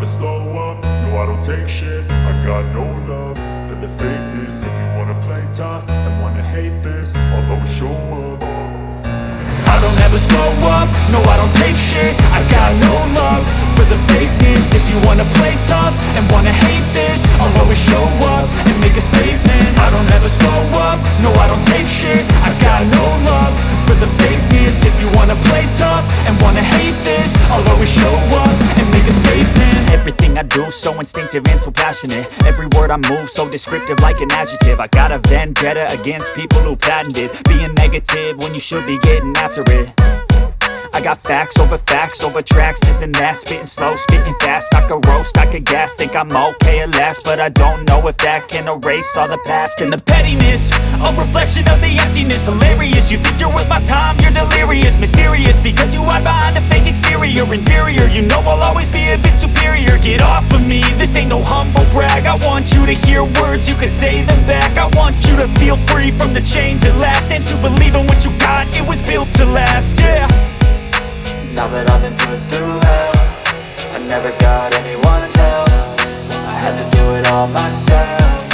slow up, no I don't take shit. I got no love for the fakeness. If you wanna play tough and wanna hate this, I'll always show up. I don't ever slow up, no I don't take shit. I got no love for the fakeness. If you wanna play tough and wanna hate this, I'll always show up and make a statement. I don't ever slow up, no I don't take shit. I got no love for the fakeness. If you wanna play tough and wanna hate this, I'll always show up and make a statement. Everything I do so instinctive and so passionate. Every word I move so descriptive like an adjective. I got a vendetta against people who patented being negative when you should be getting after it. I got facts over tracks, this and that. Spitting slow, spitting fast, I could roast, I could gas. Think I'm okay at last, but I don't know if that can erase all the past. And the pettiness, a reflection of the emptiness. Hilarious, you think you're worth my time, you're delirious. Mysterious, because you hide behind a fake exterior. Inferior, you know I'll always be a bit superior. Get off of me, this ain't no humble brag. I want you to hear words, you can say them back. I want you to feel free from the chains at last, and to believe in what you got, it was built to last, yeah. Now that I've been put through hell, I never got anyone's help. I had to do it all myself.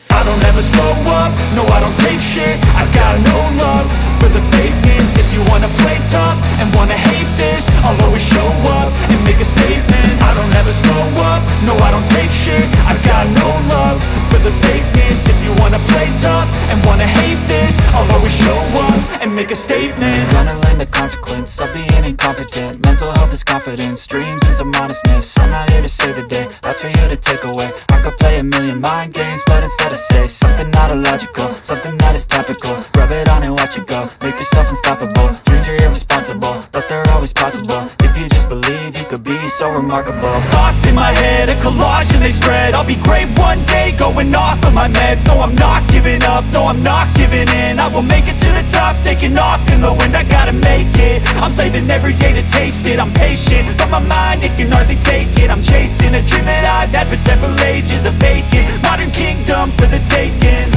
I don't ever slow up, no I don't take shit. I got no love for the fakeness. If you wanna play tough and wanna hate this, I'll always show up and make a statement. I don't ever slow up, no I don't take shit. I got no love for the fakeness. If you wanna play tough and wanna hate this, I'll always show up and make a statement. Gonna learn the consequence of being incompetent. Mental health is confidence, dreams and some honestness. I'm not here to save the day, that's for you to take away. I could play a million mind games, but instead I say something not illogical, something that is topical. Rub it on and watch it go, make yourself unstoppable. Dreams are irresponsible, but they're always possible. If you just believe, you could be so remarkable. Thoughts in my head, a collage and they spread. I'll be great one day, going off of my meds. No, I'm not giving up, no, I'm not giving in. I will make it to the top, taking off in the wind. I gotta make it, I'm saving every day to taste it. I'm patient, but my mind, it can hardly take it. I'm chasing a dream that I've had for several ages. A vacant, modern kingdom for the taking.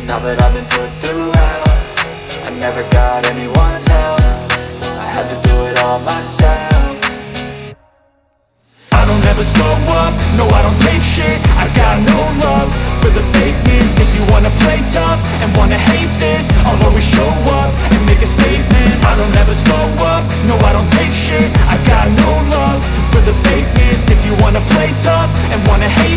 Now that I've been put through hell, I never got anyone's help. I had to do it all myself. I don't ever slow up, no I don't take shit. I got no love for the fakeness. If you wanna play tough and wanna hate this, I'll always show up and make a statement. I don't ever slow up, no I don't take shit. I got no love for the fakeness. If you wanna play tough and wanna hate